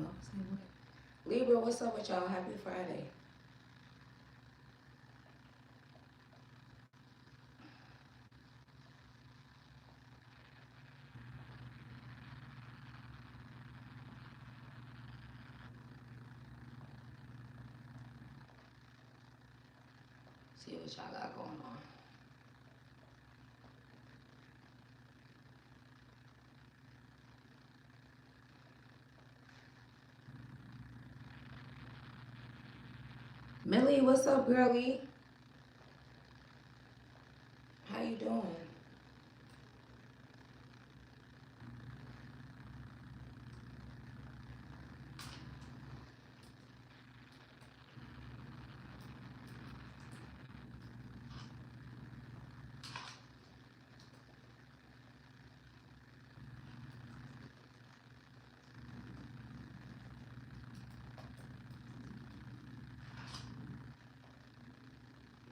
know. Libra, what's up with y'all? Happy Friday. See what y'all got going on. Millie, what's up, girlie? How you doing?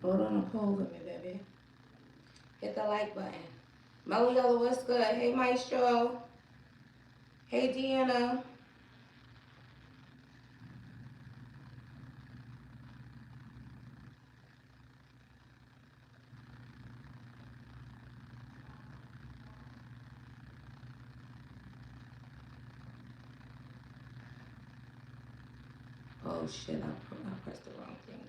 Vote on the poll with me, baby. Hit the like button. Melly Yellow, what's good? Hey, Maestro. Hey, Deanna. Oh, shit, I pressed the wrong thing.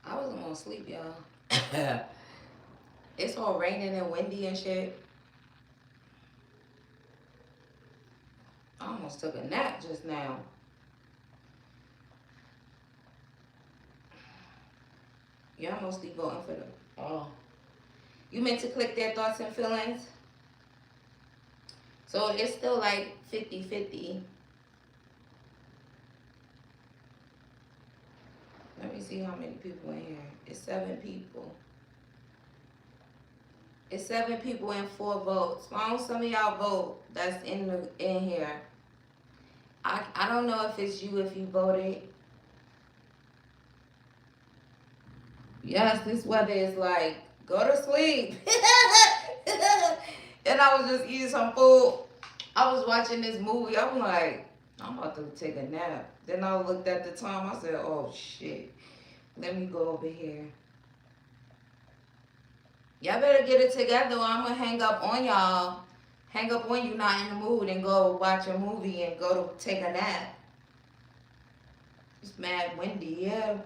I was almost asleep, y'all. It's all raining and windy and shit. I almost took a nap just now. Y'all mostly voting for the... Oh. You meant to click their thoughts and feelings? So it's still like 50-50. Let me see how many people in here. It's 7 people. It's 7 people and 4 votes. Why don't some of y'all vote that's in here? I don't know if it's you if you voted. Yes, this weather is like, go to sleep. And I was just eating some food. I was watching this movie. I'm like, I'm about to take a nap. Then I looked at the time. I said, oh, shit. Let me go over here. Y'all better get it together or I'm going to hang up on y'all. Hang up on you not in the mood and go watch a movie and go to take a nap. It's mad windy, yeah.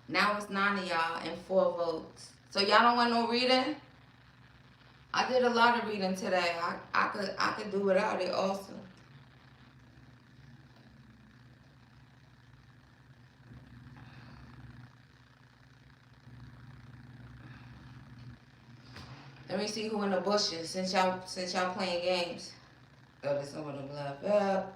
Now it's 9 of y'all and 4 votes. So y'all don't want no reading? I did a lot of reading today. I could do without it also. Let me see who in the bushes since y'all playing games. Oh, there's someone who left.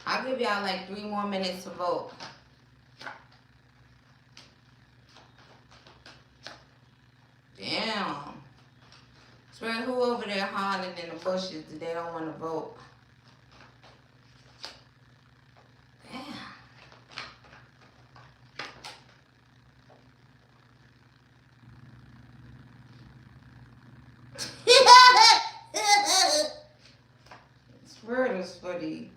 I'll give y'all like 3 more minutes to vote. Damn. Swear who over there hollering in the bushes that they don't want to vote. Damn. Swear is funny.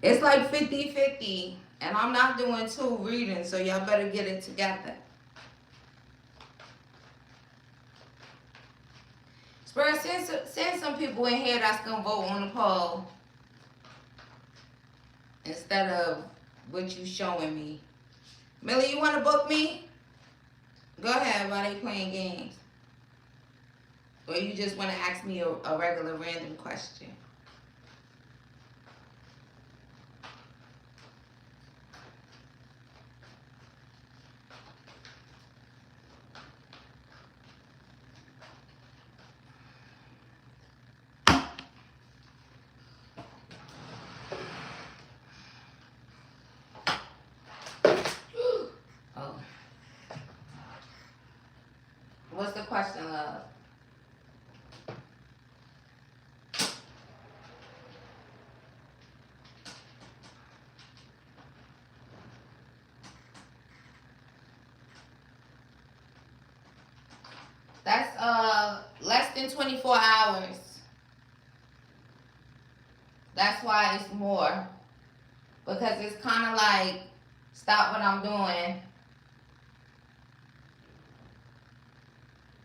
It's like 50-50. And I'm not doing 2 readings, so y'all better get it together. Spread, send some people in here that's going to vote on the poll. Instead of what you showing me. Millie, you want to book me? Go ahead while they playing games. Or you just want to ask me a regular random question. That's less than 24 hours. That's why it's more. Because it's kind of like, stop what I'm doing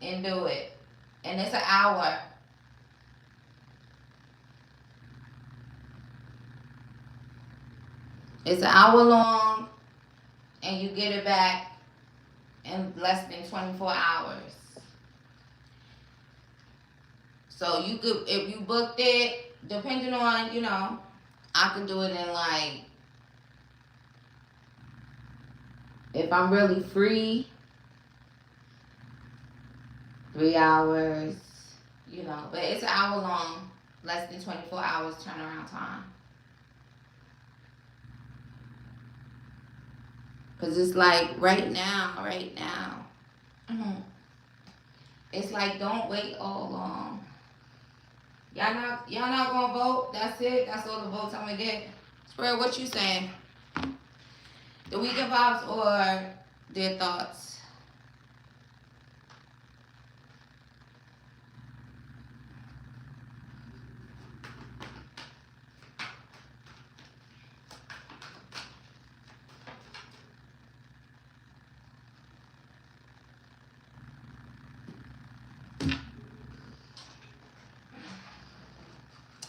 and do it. And it's an hour. It's an hour long, and you get it back in less than 24 hours. So you could, if you booked it, depending on, you know, I can do it in like, if I'm really free, 3 hours, you know, but it's an hour long, less than 24 hours turnaround time. Cause it's like right now. It's like, don't wait all long. Y'all not gonna vote. That's it. That's all the votes I'm gonna get. Spread, what you saying? The weekend vibes or their thoughts?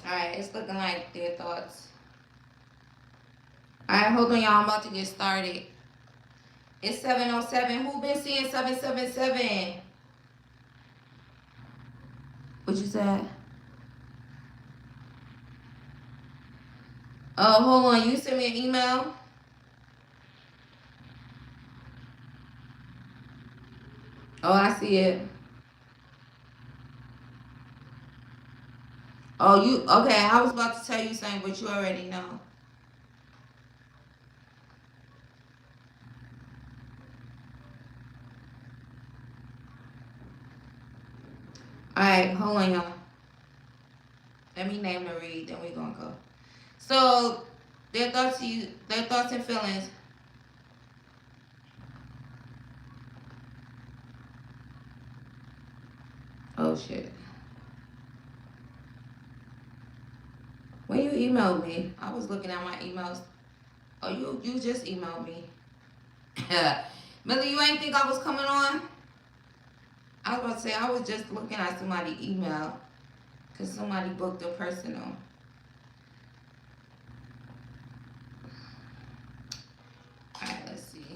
Alright, it's looking like their thoughts. Alright, hold on, y'all. I'm about to get started. It's 7:07. Who been seeing 777? What you said? Oh, hold on. You sent me an email? Oh, I see it. Oh, you, okay. I was about to tell you something, but you already know. Alright, hold on, y'all. Let me name the read, then we're gonna go. So, their thoughts and feelings. Oh shit. When you emailed me, I was looking at my emails. Oh, you just emailed me. Millie, you ain't think I was coming on? I was about to say, I was just looking at somebody's email. Because somebody booked a personal. Alright, let's see.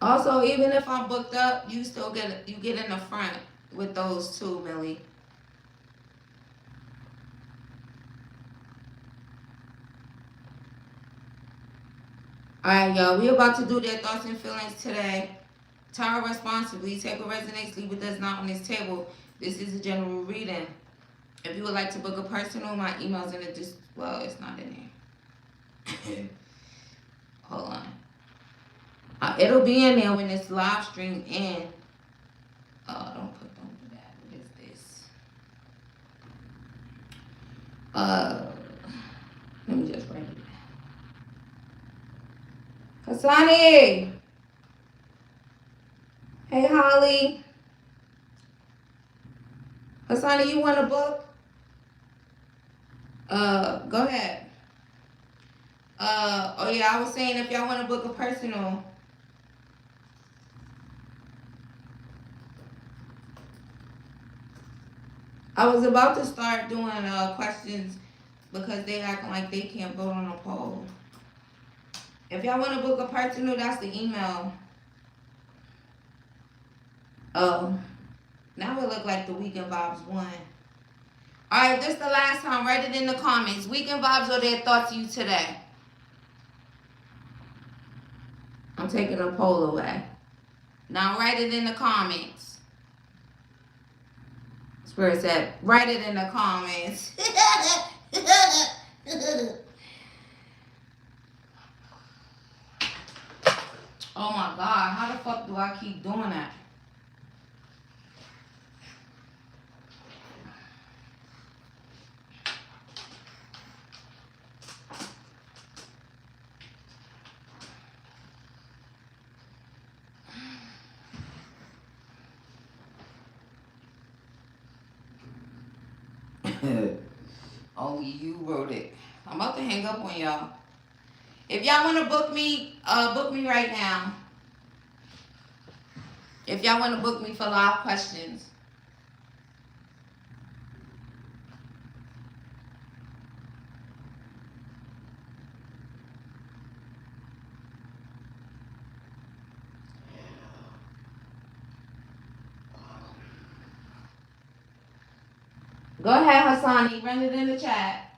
Also, even if I'm booked up, you still get in the front with those two, Millie. Alright, y'all. We about to do their thoughts and feelings today. Tarot responsibly. Take what resonates, leave what does not on this table. This is a general reading. If you would like to book a personal, my email's in the well, it's not in there. Hold on. It'll be in there when this live stream ends. Oh, don't do that. What is this? Let me just write it. Kasani! Hey, Holly. Kasani, you want a book? Go ahead. Oh yeah, I was saying if y'all want to book a personal. I was about to start doing questions because they acting like they can't vote on a poll. If y'all want to book a personal, that's the email. Oh, now it look like the Weekend Vibes won. Alright, this is the last time. Write it in the comments. Weekend Vibes or their thoughts to you today. I'm taking a poll away. Now write it in the comments. Spirit said, write it in the comments. Oh my God, how the fuck do I keep doing that? Only you wrote it. I'm about to hang up on y'all. If y'all want to book me right now. If y'all want to book me for live questions. Go ahead, Hassani. Run it in the chat.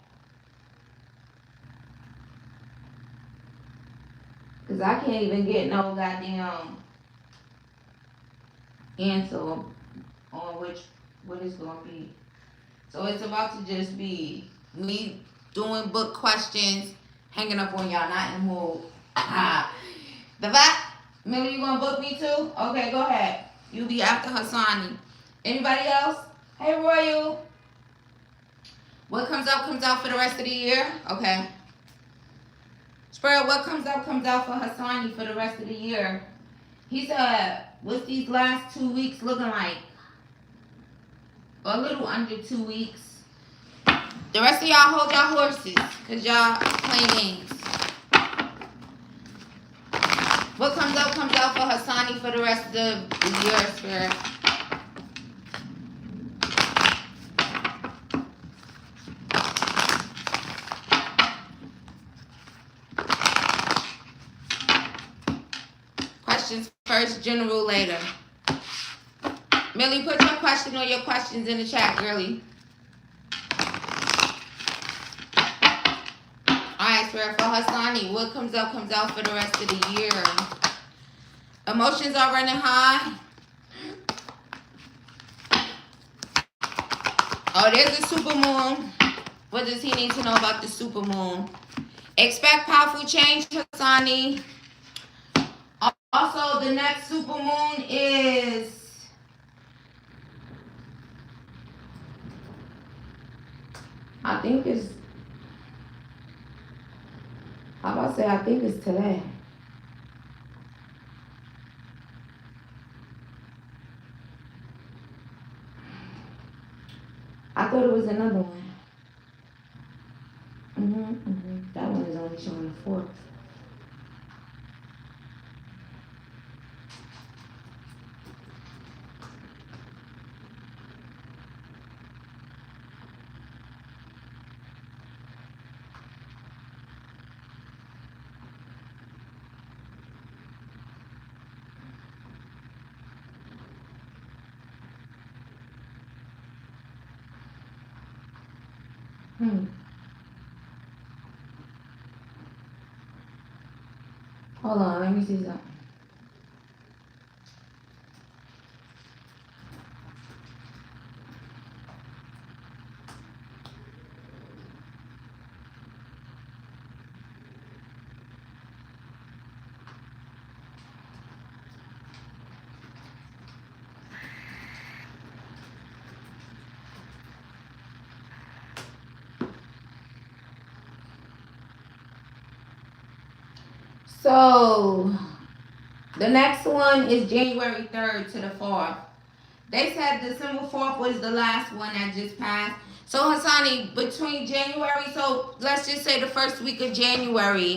Because I can't even get no goddamn answer on what it's going to be. So it's about to just be me doing book questions, hanging up on y'all, not in the mood. The vat, Millie, you going to book me too? Okay, go ahead. You be after Hassani. Anybody else? Hey, Royal. What comes out for the rest of the year? Okay. Spread, what comes out for Hassani for the rest of the year? He said, what's these last 2 weeks looking like? A little under 2 weeks. The rest of y'all hold y'all horses, because y'all playing games. What comes out for Hassani for the rest of the year, Spirit? Questions first, general later. Millie, put your question or your questions in the chat, girly. Alright, Spirit, for Hassani, what comes out for the rest of the year? Emotions are running high. Oh, there's a super moon. What does he need to know about the super moon? Expect powerful change, Hassani. Also, the next super moon is I think it's today. I thought it was another one. That one is only showing the 4th. Hold on, let me see something. So, the next one is January 3rd to the 4th. They said December 4th was the last one that just passed. So, Hassani, between January, so let's just say the first week of January,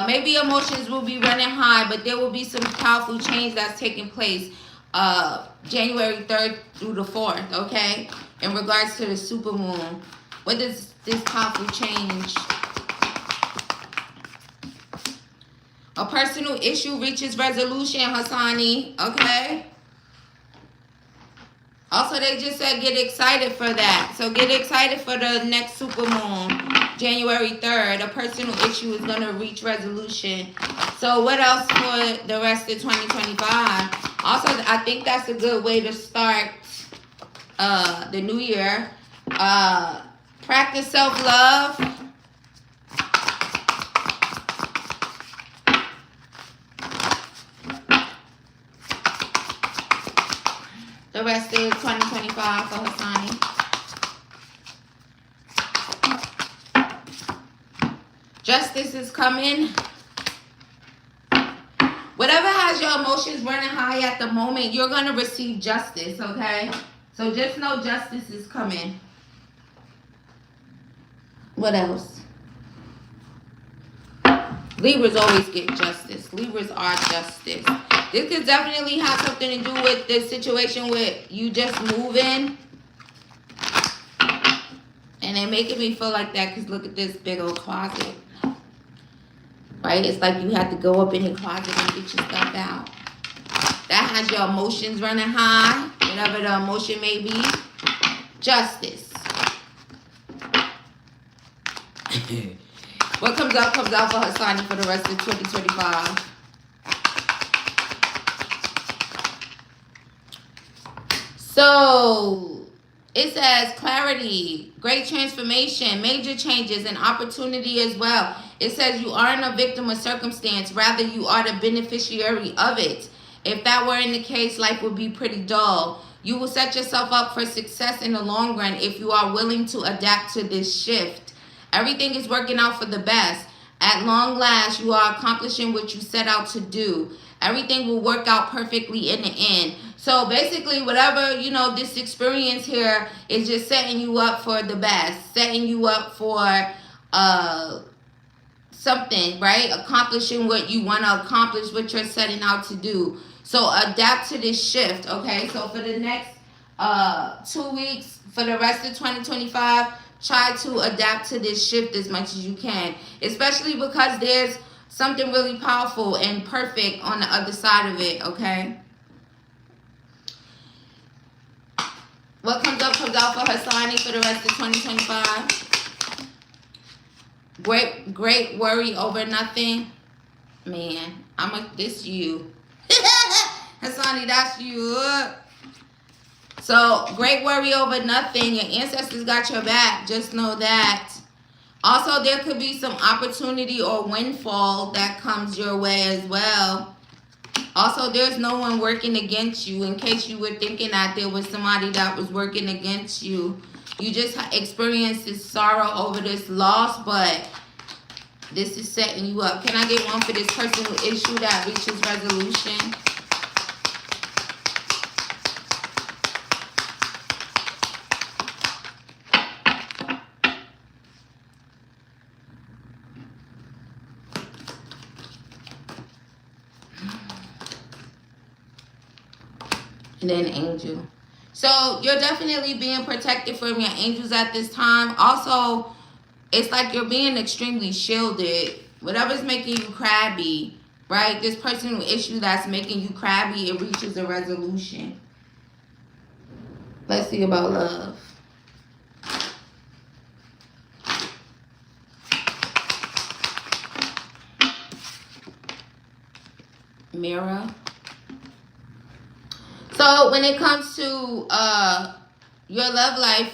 maybe emotions will be running high, but there will be some powerful change that's taking place January 3rd through the 4th, okay? In regards to the super moon. What does this powerful change? A personal issue reaches resolution, Hassani, okay? Also, they just said get excited for that. So get excited for the next super moon, January 3rd. A personal issue is going to reach resolution. So what else for the rest of 2025? Also, I think that's a good way to start the new year. Practice self-love. The rest of 2025 for Hassani. Justice is coming. Whatever has your emotions running high at the moment, you're going to receive justice, okay? So just know justice is coming. What else? Libras always get justice. Libras are justice. This could definitely have something to do with the situation with you just moving. And they're making me feel like that because look at this big old closet. Right? It's like you have to go up in your closet and get your stuff out. That has your emotions running high. Whatever the emotion may be. Justice. What comes out for Hassani for the rest of 2025. So, it says clarity, great transformation, major changes, and opportunity as well. It says you aren't a victim of circumstance. Rather, you are the beneficiary of it. If that weren't the case, life would be pretty dull. You will set yourself up for success in the long run if you are willing to adapt to this shift. Everything is working out for the best. At long last, you are accomplishing what you set out to do. Everything will work out perfectly in the end. So basically, whatever, this experience here is just setting you up for the best. Setting you up for something, right? Accomplishing what you want to accomplish, what you're setting out to do. So adapt to this shift, okay? So for the next 2 weeks, for the rest of 2025, try to adapt to this shift as much as you can, especially because there's something really powerful and perfect on the other side of it, okay? What comes out for Hassani for the rest of 2025? Great worry over nothing. Man, this you. Hassani, that's you. So, great worry over nothing. Your ancestors got your back. Just know that. Also, there could be some opportunity or windfall that comes your way as well. Also, there's no one working against you. In case you were thinking that there was somebody that was working against you. You just experienced this sorrow over this loss, but this is setting you up. Can I get one for this personal issue that reaches resolution? And then angel. So you're definitely being protected from your angels at this time. Also, it's like you're being extremely shielded. Whatever's making you crabby, right? This personal issue that's making you crabby, it reaches a resolution. Let's see about love. Mirror. So when it comes to your love life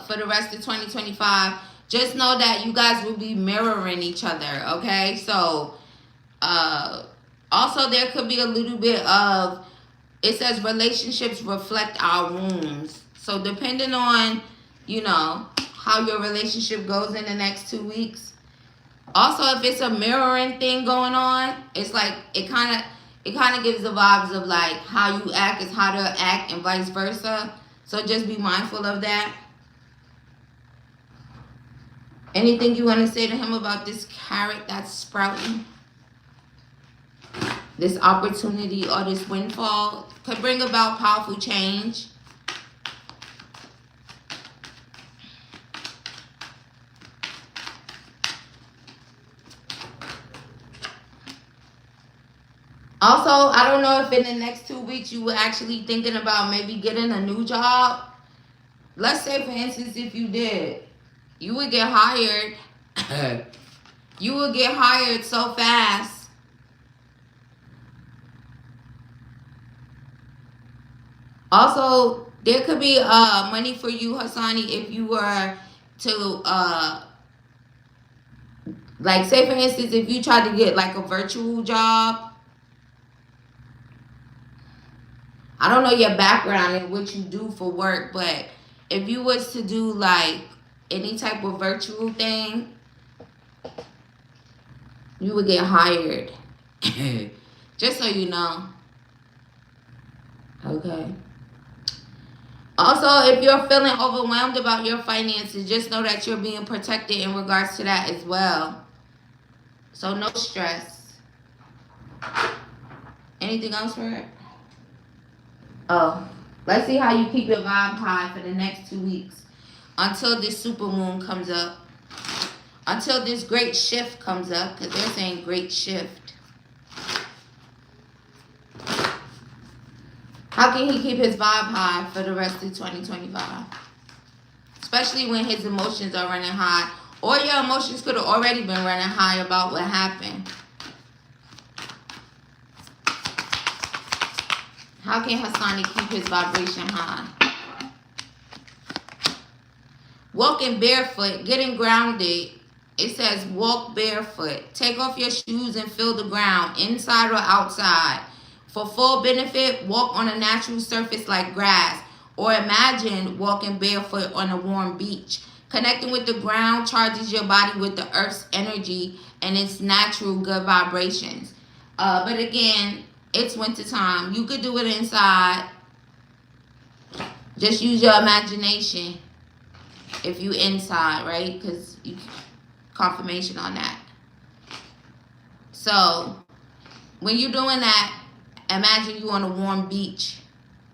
for the rest of 2025, just know that you guys will be mirroring each other, okay? So also there could be a little bit of, it says relationships reflect our wounds. So depending on, how your relationship goes in the next 2 weeks. Also, if it's a mirroring thing going on, it's like it kind of gives the vibes of like how you act is how to act and vice versa. So just be mindful of that. Anything you want to say to him about this carrot that's sprouting? This opportunity or this windfall could bring about powerful change. Also, I don't know if in the next 2 weeks you were actually thinking about maybe getting a new job. Let's say, for instance, if you did, you would get hired. You would get hired so fast. Also, there could be money for you, Hassani, if you were to, like, say, for instance, if you tried to get, like, a virtual job. I don't know your background and what you do for work, but if you was to do like any type of virtual thing, you would get hired. Just so you know. Okay. Also, if you're feeling overwhelmed about your finances, just know that you're being protected in regards to that as well. So no stress. Anything else for it? Oh, let's see how you keep your vibe high for the next 2 weeks until this super moon comes up. Until this great shift comes up, because they're saying great shift. How can he keep his vibe high for the rest of 2025? Especially when his emotions are running high. Or your emotions could have already been running high about what happened. How can Hassani keep his vibration high? Walking barefoot, getting grounded. It says walk barefoot. Take off your shoes and feel the ground, inside or outside. For full benefit, walk on a natural surface like grass. Or imagine walking barefoot on a warm beach. Connecting with the ground charges your body with the earth's energy and its natural good vibrations. But again, it's winter time. You could do it inside. Just use your imagination if you inside, right? Because you confirmation on that. So when you're doing that, imagine you on a warm beach.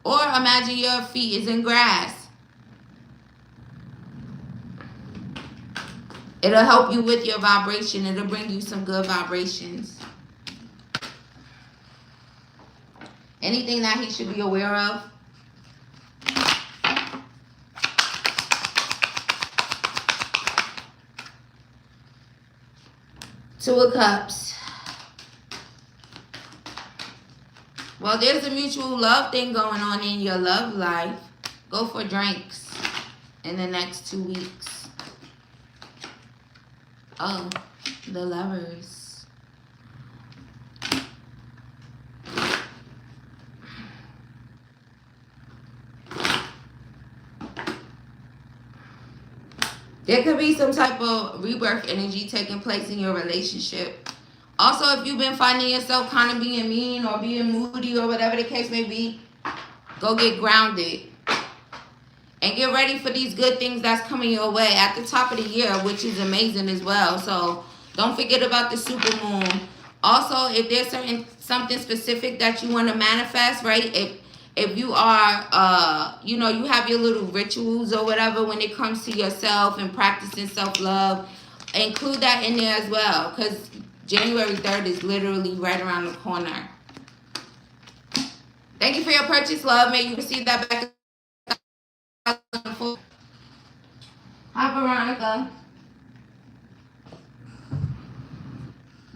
Or imagine your feet is in grass. It'll help you with your vibration. It'll bring you some good vibrations. Anything that he should be aware of? Two of Cups. Well, there's a mutual love thing going on in your love life. Go for drinks in the next 2 weeks. Oh, the Lovers. There could be some type of rebirth energy taking place in your relationship. Also, if you've been finding yourself kind of being mean or being moody or whatever the case may be, go get grounded. And get ready for these good things that's coming your way at the top of the year, which is amazing as well. So don't forget about the super moon. Also, if there's something specific that you want to manifest, right? If you are, you know, you have your little rituals or whatever when it comes to yourself and practicing self-love, include that in there as well. Because January 3rd is literally right around the corner. Thank you for your purchase, love. May you receive that back. Hi, Veronica.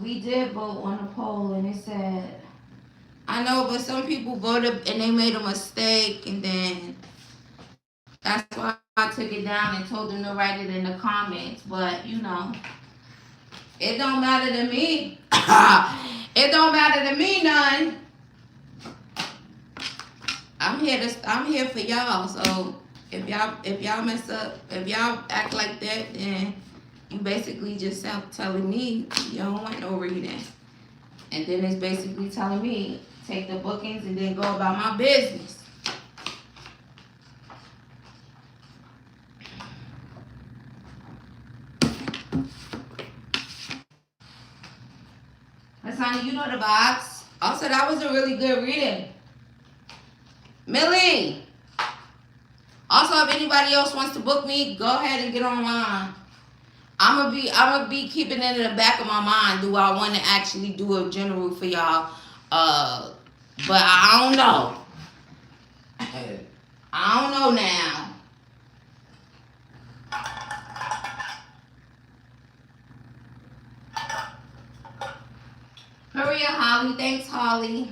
We did vote on a poll and it said, I know, but some people voted and they made a mistake, and then that's why I took it down and told them to write it in the comments. But you know, it don't matter to me. It don't matter to me none. I'm here for y'all. So if y'all mess up, if y'all act like that, then you basically just telling me you don't want no reading. And then it's basically telling me take the bookings and then go about my business. Honey, you know the vibes. Also, that was a really good reading. Millie. Also, if anybody else wants to book me, go ahead and get online. I'm gonna be keeping it in the back of my mind. Do I want to actually do a general for y'all? But I don't know. I don't know now. Hurry up, Holly. Thanks, Holly.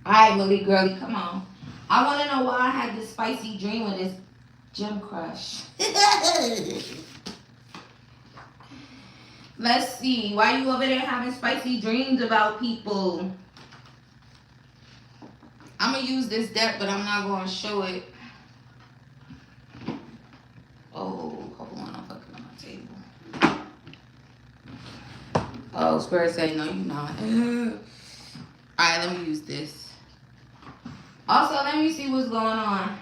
All right, Millie girlie, come on. I want to know why I had this spicy dream with this gym crush. Let's see. Why you over there having spicy dreams about people? I'm going to use this deck, but I'm not going to show it. Oh, hold on. I'm fucking on my table. Oh, Spirit say, no, you're not. All right, let me use this. Also, let me see what's going on.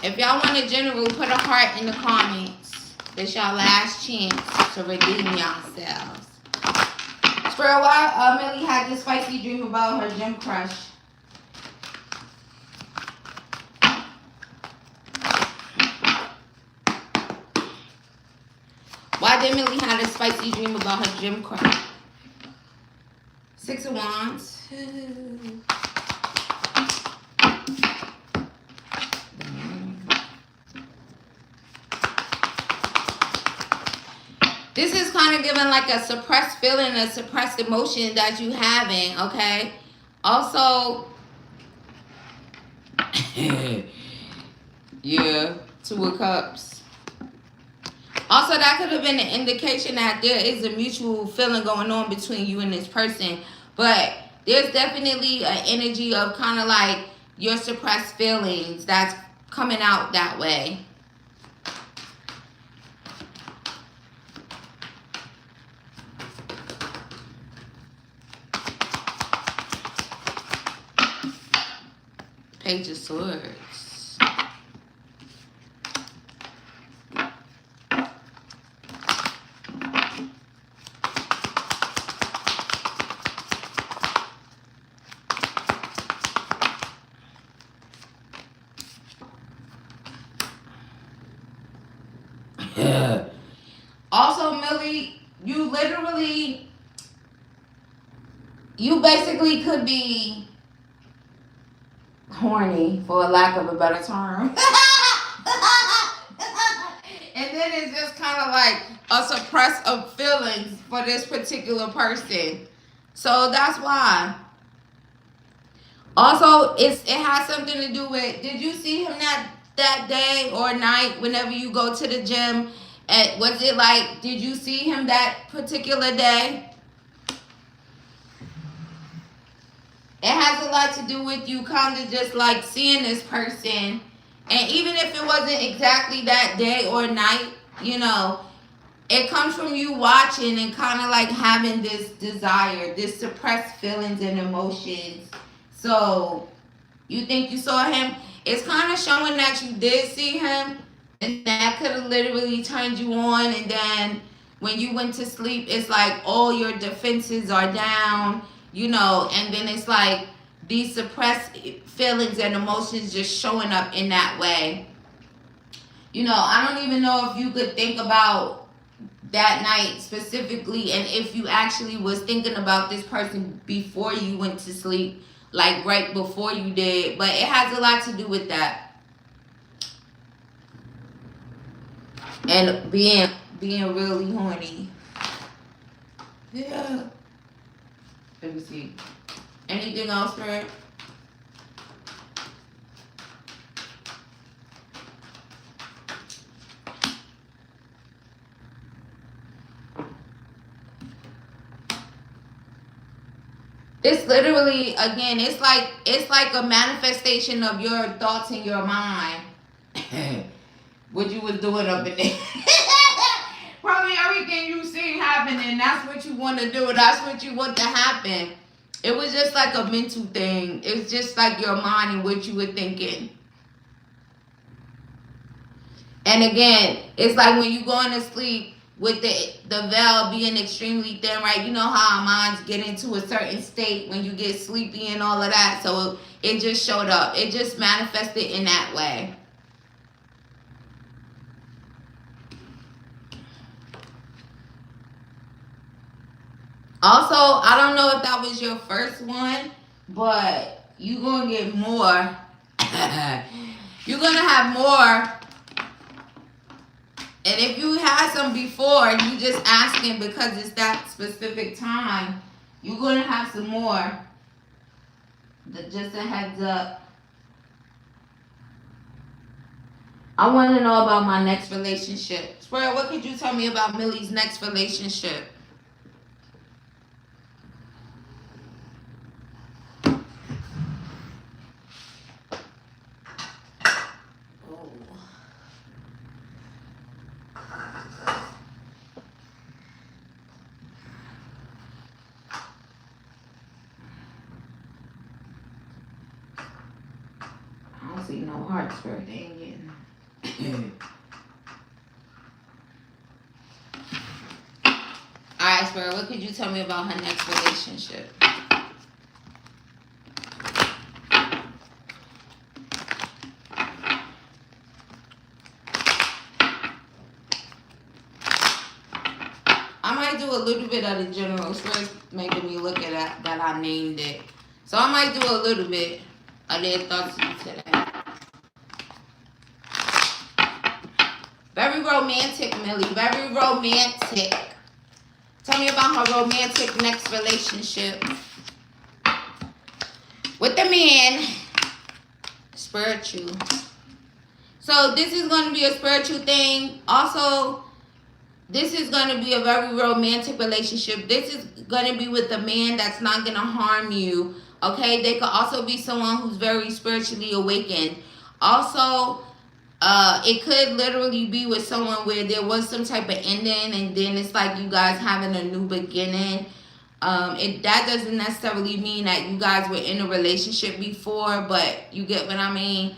If y'all want a general, put a heart in the comments. This y'all last chance to redeem yourselves. Squirrel, why Millie had this spicy dream about her gym crush? Why did Millie have a spicy dream about her gym crush? 6 of Wands. This is kind of giving like a suppressed feeling, a suppressed emotion that you having, okay? Also, yeah, 2 of Cups. Also, that could have been an indication that there is a mutual feeling going on between you and this person. But there's definitely an energy of kind of like your suppressed feelings that's coming out that way. Page of Swords. Also, Millie, you basically could be horny, for a lack of a better term. And then it's just kind of like a suppress of feelings for this particular person. So that's why. Also, it has something to do with, did you see him that day or night whenever you go to the gym? Was it like, did you see him that particular day? It has a lot to do with you kind of just like seeing this person. And even if it wasn't exactly that day or night, you know, it comes from you watching and kind of like having this desire, this suppressed feelings and emotions. So you think you saw him? It's kind of showing that you did see him, and that could have literally turned you on. And then when you went to sleep, it's like all your defenses are down, you know, and then it's like these suppressed feelings and emotions just showing up in that way. You know, I don't even know if you could think about that night specifically, and if you actually was thinking about this person before you went to sleep, like right before you did, but it has a lot to do with that. And being really horny. Yeah. Let me see. Anything else, Fred? It's literally, again, it's like a manifestation of your thoughts in your mind. What you was doing up in there. Probably everything you seen happening, that's what you want to do. That's what you want to happen. It was just like a mental thing. It's just like your mind and what you were thinking. And again, it's like when you going to sleep with the veil being extremely thin, right? You know how our minds get into a certain state when you get sleepy and all of that. So it just showed up. It just manifested in that way. Also, I don't know if that was your first one, but you're going to get more. You're going to have more. And if you had some before, you just asking because it's that specific time, you're going to have some more. Just a heads up. I want to know about my next relationship. Squirrel, what could you tell me about Millie's next relationship? see no heart, Spirit. They ain't getting. Alright, Spirit, what could you tell me about her next relationship? I might do a little bit of the general. Spirit's making me look at that I named it. So I might do a little bit of their thoughts today. Very romantic, Millie. Very romantic. Tell me about her romantic next relationship. With the man. Spiritual. So this is going to be a spiritual thing. Also, this is going to be a very romantic relationship. This is going to be with a man that's not going to harm you. Okay? They could also be someone who's very spiritually awakened. Also, it could literally be with someone where there was some type of ending and then it's like you guys having a new beginning. That doesn't necessarily mean that you guys were in a relationship before, but you get what I mean.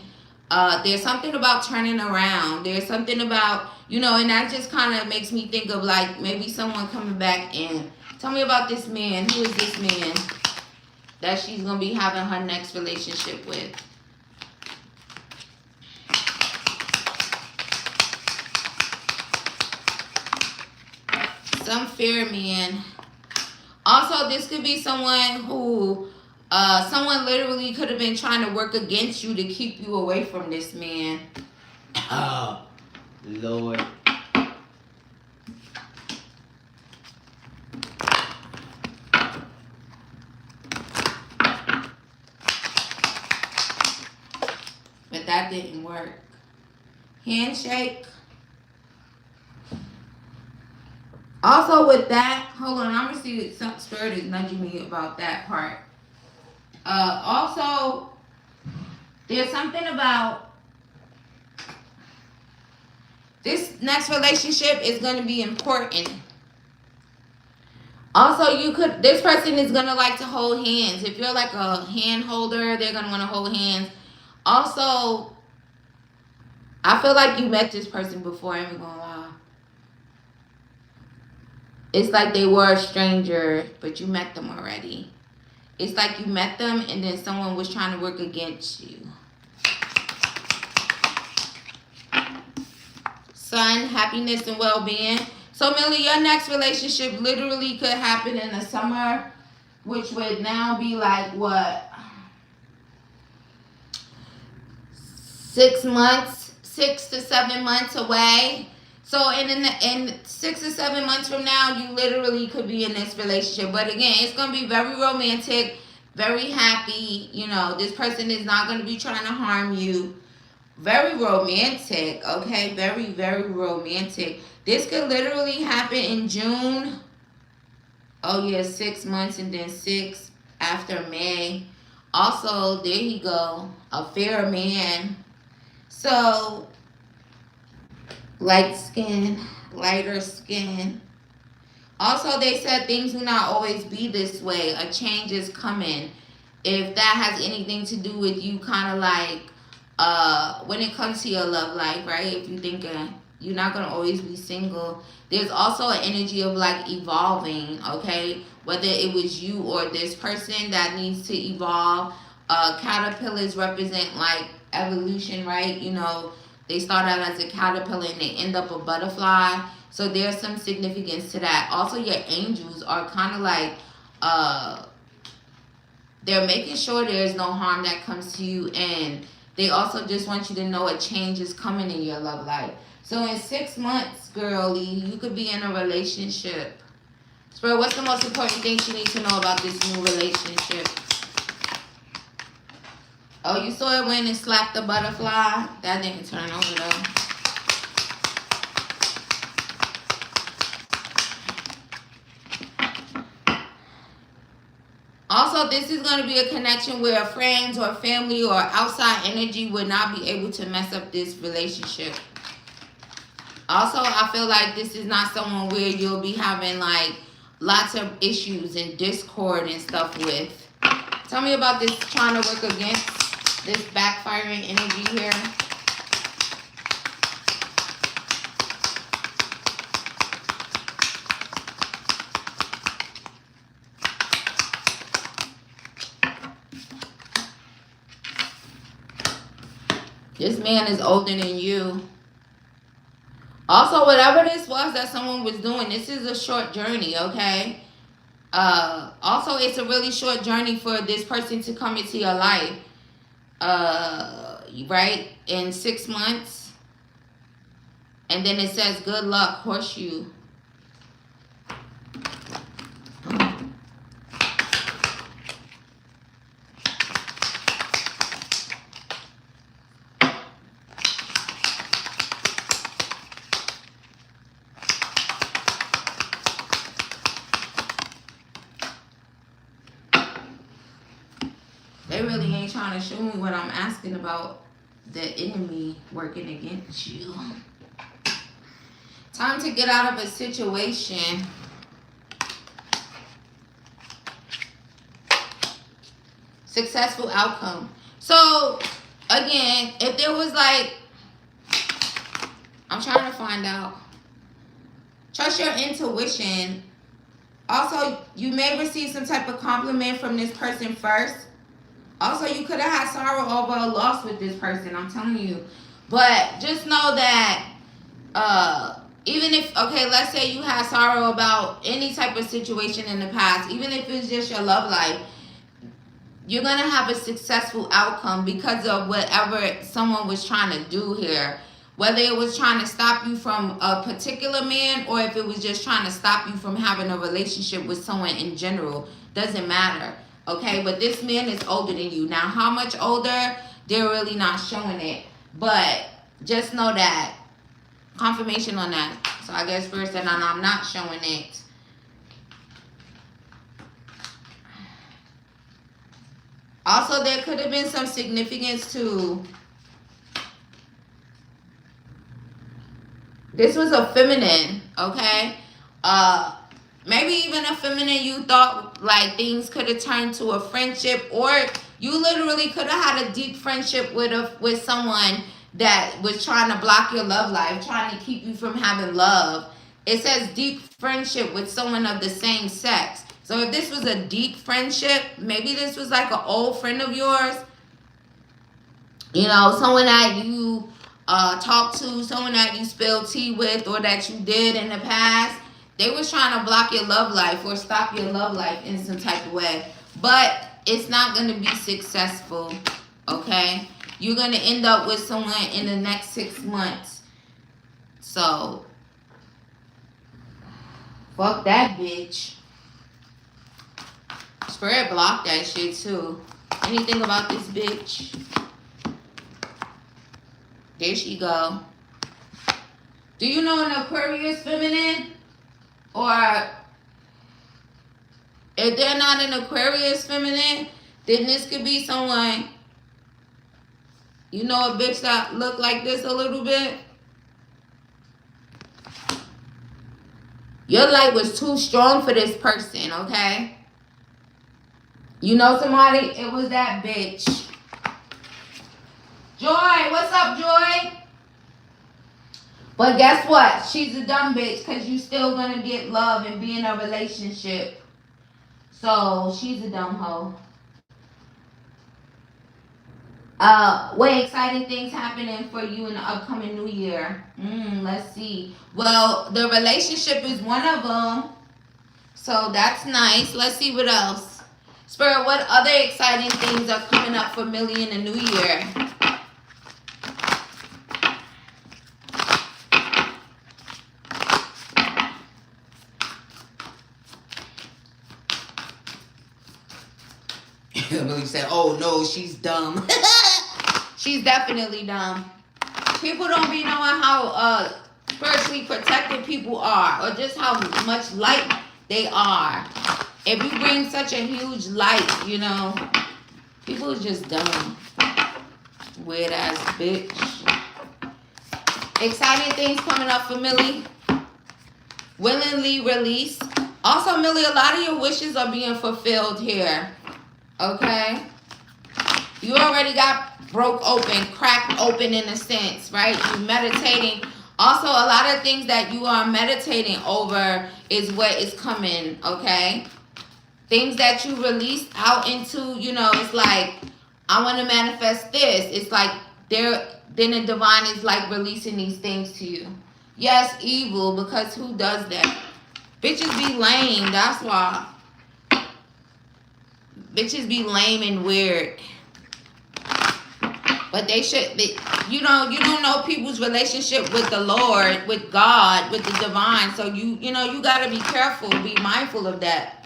There's something about turning around. There's something about, you know, and that just kind of makes me think of like maybe someone coming back in. Tell me about this man. Who is this man that she's going to be having her next relationship with? Some fear man. Also, this could be someone who, someone literally could have been trying to work against you to keep you away from this man. Oh, Lord. But that didn't work. Handshake. Also with that, hold on, I'm going to see if some spirit is nudging me about that part. Also, there's something about this next relationship is going to be important. Also, this person is going to like to hold hands. If you're like a hand holder, they're going to want to hold hands. Also, I feel like you met this person before, I ain't going to lie. It's like they were a stranger, but you met them already. It's like you met them and then someone was trying to work against you. Sun, happiness and well-being. So, Millie, your next relationship literally could happen in the summer, which would now be like, what? 6 months, 6 to 7 months away. So in 6 or 7 months from now, you literally could be in this relationship. But again, it's going to be very romantic, very happy. You know, this person is not going to be trying to harm you. Very romantic, okay? Very, very romantic. This could literally happen in June. Oh, yeah, 6 months and then 6 after May. Also, there you go. A fair man. So, light skin, lighter skin. Also, they said things will not always be this way. A change is coming. If that has anything to do with you kind of like, when it comes to your love life, right? If you're thinking you're not going to always be single. There's also an energy of like evolving, okay? Whether it was you or this person that needs to evolve. Caterpillars represent like evolution, right? You know, they start out as a caterpillar and they end up a butterfly. So there's some significance to that. Also, your angels are kind of like, they're making sure there's no harm that comes to you. And they also just want you to know a change is coming in your love life. So in 6 months, girlie, you could be in a relationship. Spirit, what's the most important thing she needs to know about this new relationship? Oh, you saw it when it slapped the butterfly? That didn't turn over though. Also, this is going to be a connection where friends or family or outside energy would not be able to mess up this relationship. Also, I feel like this is not someone where you'll be having like lots of issues and discord and stuff with. Tell me about this trying to work against. This backfiring energy here. This man is older than you. Also, whatever this was that someone was doing, this is a short journey, okay? Also, it's a really short journey for this person to come into your life. Right? In 6 months. And then it says, good luck, horseshoe. They really ain't trying to show me what I'm asking about. The enemy working against you. Time to get out of a situation. Successful outcome. So, again, if there was like, I'm trying to find out. Trust your intuition. Also, you may receive some type of compliment from this person first. Also, you could have had sorrow over a loss with this person, I'm telling you. But just know that even if, okay, let's say you had sorrow about any type of situation in the past, even if it's just your love life, you're going to have a successful outcome because of whatever someone was trying to do here. Whether it was trying to stop you from a particular man or if it was just trying to stop you from having a relationship with someone in general, doesn't matter. Okay, but this man is older than you. Now, how much older? They're really not showing it. But just know that. Confirmation on that. So I guess first and I'm not showing it. Also, there could have been some significance to... This was a feminine, okay? Maybe even a feminine, you thought like things could have turned to a friendship, or you literally could have had a deep friendship with someone that was trying to block your love life, trying to keep you from having love. It says deep friendship with someone of the same sex. So if this was a deep friendship, maybe this was like an old friend of yours. You know, someone that you talked to, someone that you spilled tea with, or that you did in the past. They was trying to block your love life or stop your love life in some type of way. But it's not going to be successful, okay? You're going to end up with someone in the next 6 months. So, fuck that bitch. Spirit block that shit too. Anything about this bitch? There she go. Do you know an Aquarius feminine? Or if they're not an Aquarius feminine, then this could be someone, you know, a bitch that look like this a little bit. Your light was too strong for this person, okay? You know somebody? It was that bitch. Joy, what's up, Joy? But guess what? She's a dumb bitch because you still going to get love and be in a relationship. So, she's a dumb hoe. What exciting things happening for you in the upcoming new year? Let's see. Well, the relationship is one of them. So, that's nice. Let's see what else. Spirit, what other exciting things are coming up for Millie in the new year? Millie said, oh no, she's dumb. She's definitely dumb. People don't be knowing how spiritually protected people are, or just how much light they are. If you bring such a huge light, you know, people are just dumb. Weird ass bitch. Exciting things coming up for Millie. Willingly released. Also, Millie, a lot of your wishes are being fulfilled here. Okay? You already got broke open, cracked open in a sense, right? You meditating. Also, a lot of things that you are meditating over is what is coming, okay? Things that you release out into, you know, it's like, I want to manifest this. It's like then the divine is like releasing these things to you. Yes, evil, because who does that? Bitches be lame, that's why. Bitches be lame and weird. But they should be, you know, you don't know people's relationship with the Lord, with God, with the divine. So you know, you gotta be careful, be mindful of that.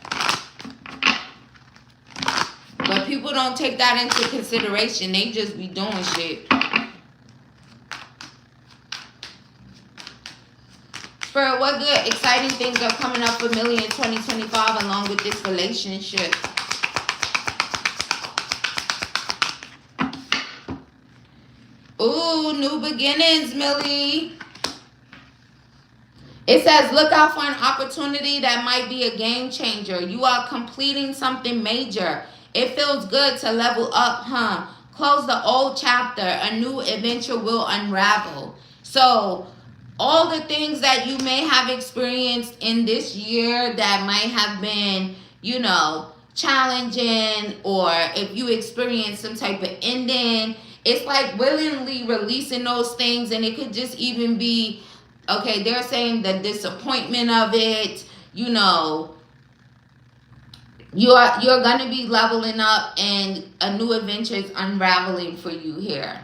But people don't take that into consideration. They just be doing shit. Spirit, what good, exciting things are coming up for Millie in 2025 along with this relationship? Ooh, new beginnings, Millie. It says, look out for an opportunity that might be a game changer. You are completing something major. It feels good to level up, huh? Close the old chapter. A new adventure will unravel. So, all the things that you may have experienced in this year that might have been, you know, challenging, or if you experience some type of ending, it's like willingly releasing those things. And it could just even be, okay, they're saying the disappointment of it, you know, you're going to be leveling up and a new adventure is unraveling for you here.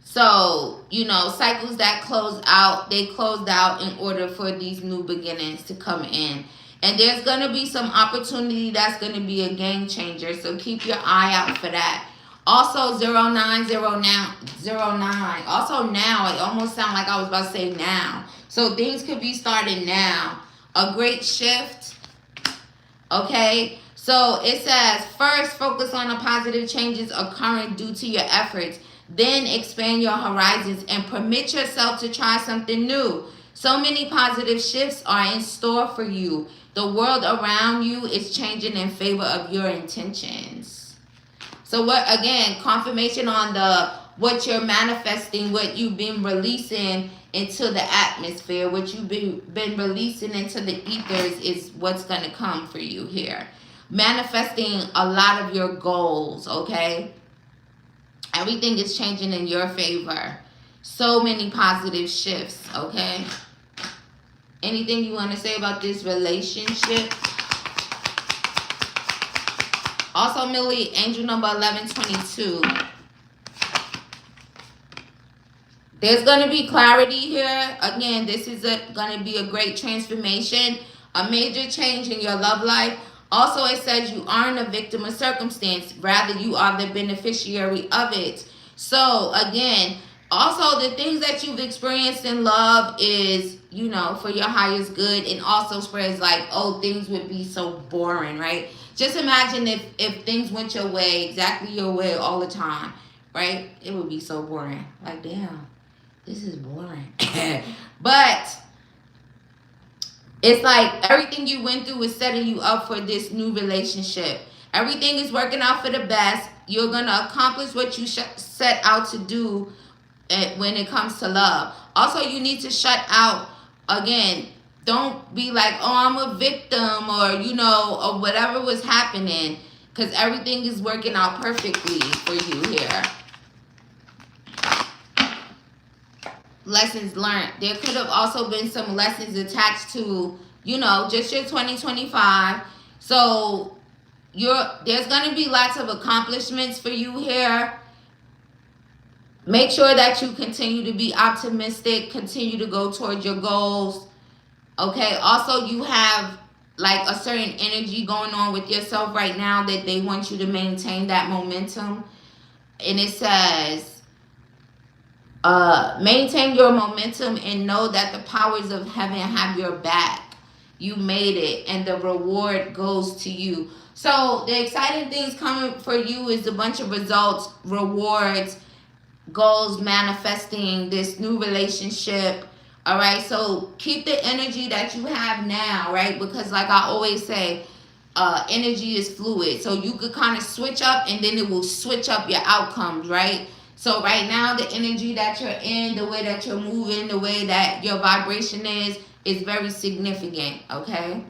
So, you know, cycles that close out, they closed out in order for these new beginnings to come in. And there's going to be some opportunity that's going to be a game changer. So keep your eye out for that. Also, 0909. Also now, it almost sounds like I was about to say now. So things could be starting now. A great shift. Okay. So it says, first, focus on the positive changes occurring due to your efforts. Then expand your horizons and permit yourself to try something new. So many positive shifts are in store for you. The world around you is changing in favor of your intentions. So what, again, confirmation on what you're manifesting, what you've been releasing into the atmosphere, what you've been releasing into the ethers is what's going to come for you here. Manifesting a lot of your goals, okay? Everything is changing in your favor. So many positive shifts, okay? Anything you want to say about this relationship? Also, Millie, angel number 1122. There's going to be clarity here. Again, this is going to be a great transformation, a major change in your love life. Also, it says you aren't a victim of circumstance. Rather, you are the beneficiary of it. So, again, also the things that you've experienced in love is, you know, for your highest good. And also spreads like, oh, things would be so boring, right? Just imagine if things went your way, exactly your way all the time, right? It would be so boring. Like, damn, this is boring. But it's like everything you went through is setting you up for this new relationship. Everything is working out for the best. You're going to accomplish what you set out to do when it comes to love. Also, you need to shut out, again, don't be like, oh, I'm a victim, or, you know, or whatever was happening, because everything is working out perfectly for you here. Lessons learned. There could have also been some lessons attached to, you know, just your 2025. So there's going to be lots of accomplishments for you here. Make sure that you continue to be optimistic, continue to go towards your goals. Okay, also you have like a certain energy going on with yourself right now that they want you to maintain that momentum. And it says, maintain your momentum and know that the powers of heaven have your back. You made it and the reward goes to you. So the exciting things coming for you is a bunch of results, rewards, goals, manifesting this new relationship. All right, so keep the energy that you have now, right? Because like I always say, energy is fluid. So you could kind of switch up and then it will switch up your outcomes, right? So right now, the energy that you're in, the way that you're moving, the way that your vibration is very significant, okay?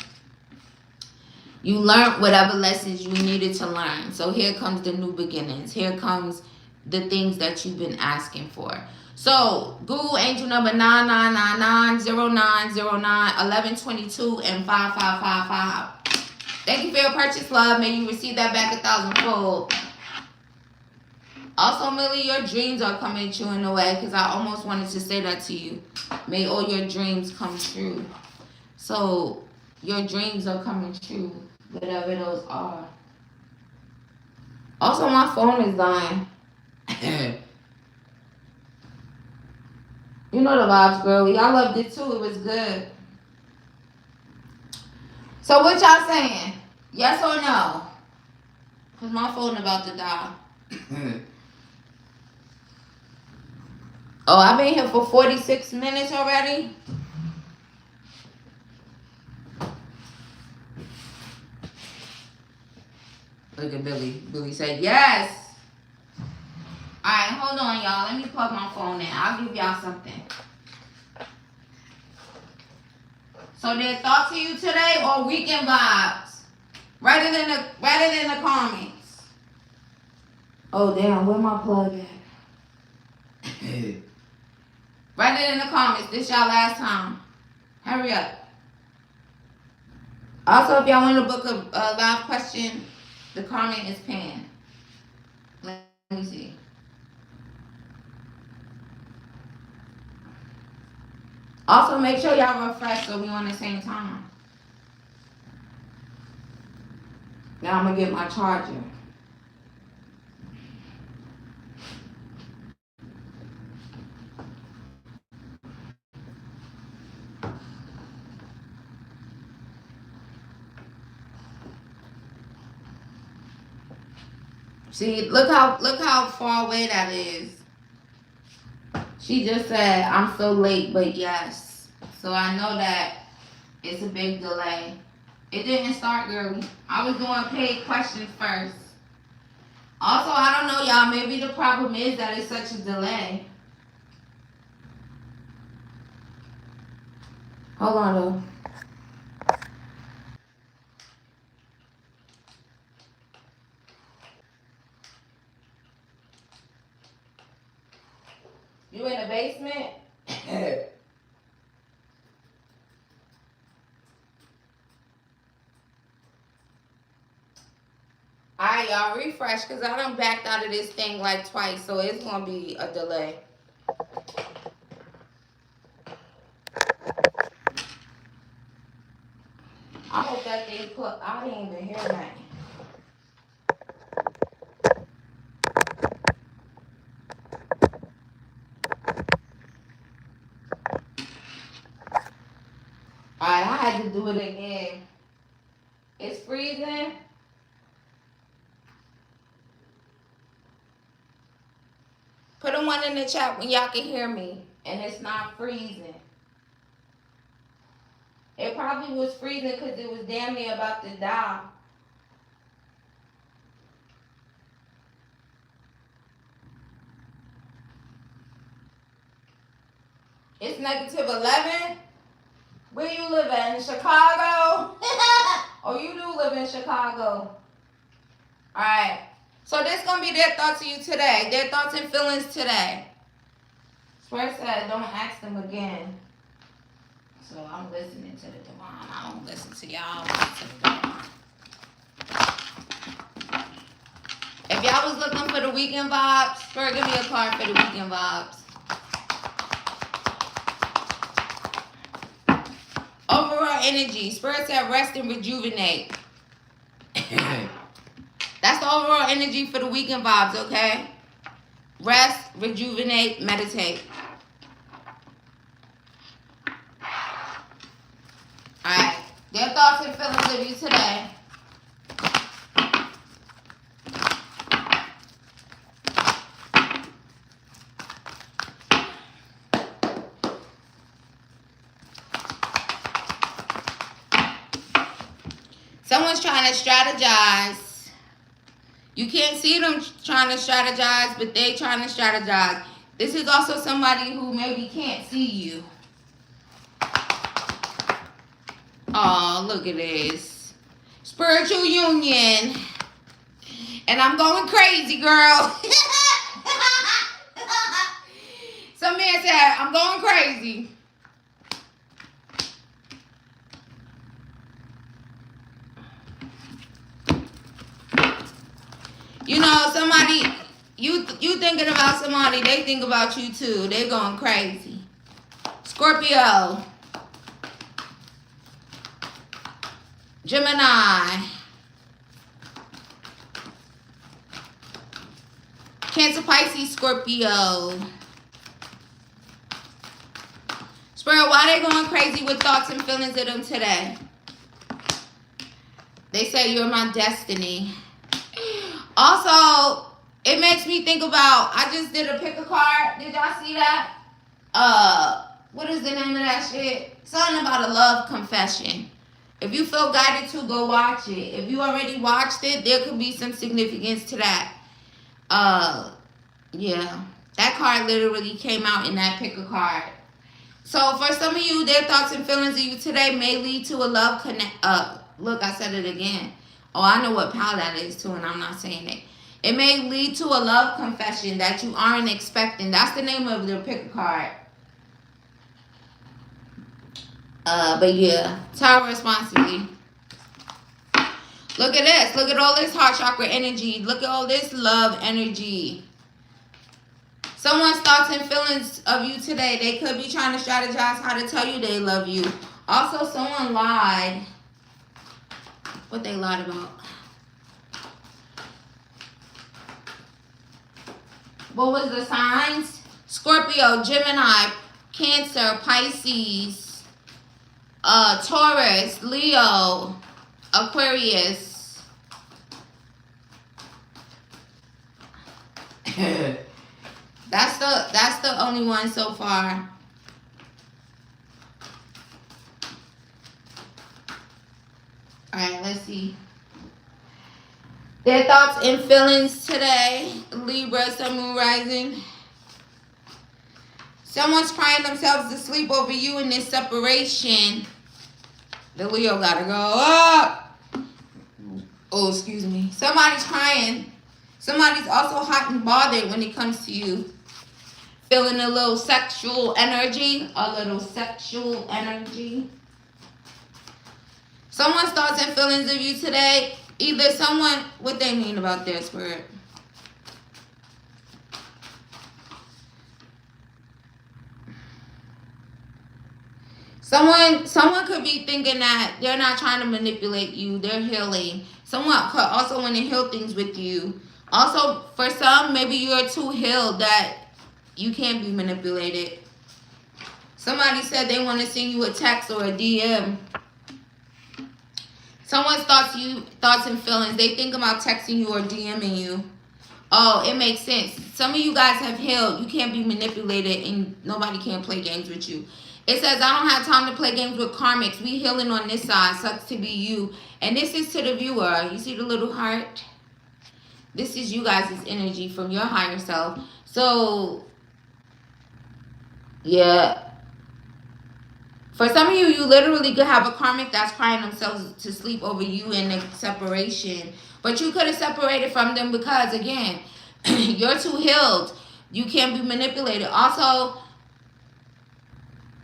You learned whatever lessons you needed to learn. So here comes the new beginnings. Here comes the things that you've been asking for. So Google angel number 999909091122 and 5555. Thank you for your purchase, love. May you receive that back 1,000-fold. Also, Millie, your dreams are coming true in a way, because I almost wanted to say that to you. May all your dreams come true. So your dreams are coming true, whatever those are. Also, my phone is dying. You know the vibes, girl. Y'all loved it too. It was good. So what y'all saying? Yes or no? Because my phone about to die. Oh, I've been here for 46 minutes already. Look at Billy. Billy said yes. Alright, hold on, y'all. Let me plug my phone in. I'll give y'all something. So their thoughts to you today or weekend vibes? Write it in the comments. Oh damn, where my plug at? Write it in the comments. This y'all last time. Hurry up. Also, if y'all want to book a live question, the comment is pinned. Let me see. Also, make sure y'all refresh so we on the same time. Now I'm going to get my charger. See, look how far away that is. She just said, I'm so late, but yes. So I know that it's a big delay. It didn't start, girl. I was doing paid questions first. Also, I don't know, y'all. Maybe the problem is that it's such a delay. Hold on, though. You in the basement? Alright, y'all, refresh, because I done backed out of this thing like twice, so it's going to be a delay. I hope that thing I didn't even hear that. Alright, I had to do it again. It's freezing. Put a 1 in the chat when y'all can hear me. And it's not freezing. It probably was freezing because it was damn near about to die. It's -11. Where you live at? In Chicago? Oh, you do live in Chicago. Alright. So this going to be their thoughts to you today. Their thoughts and feelings today. Swear said, don't ask them again. So I'm listening to the divine. I don't listen to y'all. If y'all was looking for the weekend vibes, Spirit, give me a card for the weekend vibes. Overall energy. Spirit said rest and rejuvenate. That's the overall energy for the weekend vibes, okay? Rest, rejuvenate, meditate. Alright. Their thoughts and feelings of you today. Someone's trying to strategize. You can't see them trying to strategize, but they trying to strategize. This is also somebody who maybe can't see you. Oh, look at this. Spiritual union. And I'm going crazy, girl. Some man said, I'm going crazy. You know, somebody, you thinking about somebody, they think about you too. They going crazy. Scorpio. Gemini. Cancer, Pisces, Scorpio. Spirit, why they going crazy with thoughts and feelings of them today? They say you're my destiny. Also, it makes me think about, I just did a pick a card. Did y'all see that? What is the name of that shit? Something about a love confession. If you feel guided to, go watch it. If you already watched it, there could be some significance to that. Yeah. That card literally came out in that pick a card. So for some of you, their thoughts and feelings of you today may lead to a love connect. Look, I said it again. Oh, I know what pal that is too, and I'm not saying it. It may lead to a love confession that you aren't expecting. That's the name of the pick a card. But yeah, tell responsibly. Look at this. Look at all this heart chakra energy. Look at all this love energy. Someone's thoughts and feelings of you today, they could be trying to strategize how to tell you they love you. Also, someone lied. What they lied about? What was the signs? Scorpio, Gemini, Cancer, Pisces, Taurus, Leo, Aquarius. That's the only one so far. Alright, let's see. Their thoughts and feelings today. Libra, Sun, Moon, Rising. Someone's crying themselves to sleep over you in this separation. The Leo gotta go up. Oh, excuse me. Somebody's crying. Somebody's also hot and bothered when it comes to you. Feeling a little sexual energy. Someone's thoughts and feelings of you today. Either someone, what they mean about their spirit. Someone could be thinking that they're not trying to manipulate you. They're healing. Someone could also want to heal things with you. Also, for some, maybe you're too healed that you can't be manipulated. Somebody said they want to send you a text or a DM. Someone's thoughts and feelings. They think about texting you or DMing you. Oh, it makes sense. Some of you guys have healed. You can't be manipulated and nobody can play games with you. It says, I don't have time to play games with karmics. We healing on this side. Sucks to be you. And this is to the viewer. You see the little heart? This is you guys' energy from your higher self. So, yeah. For some of you, you literally could have a karmic that's crying themselves to sleep over you in a separation. But you could have separated from them because, again, you're too healed. You can't be manipulated. Also,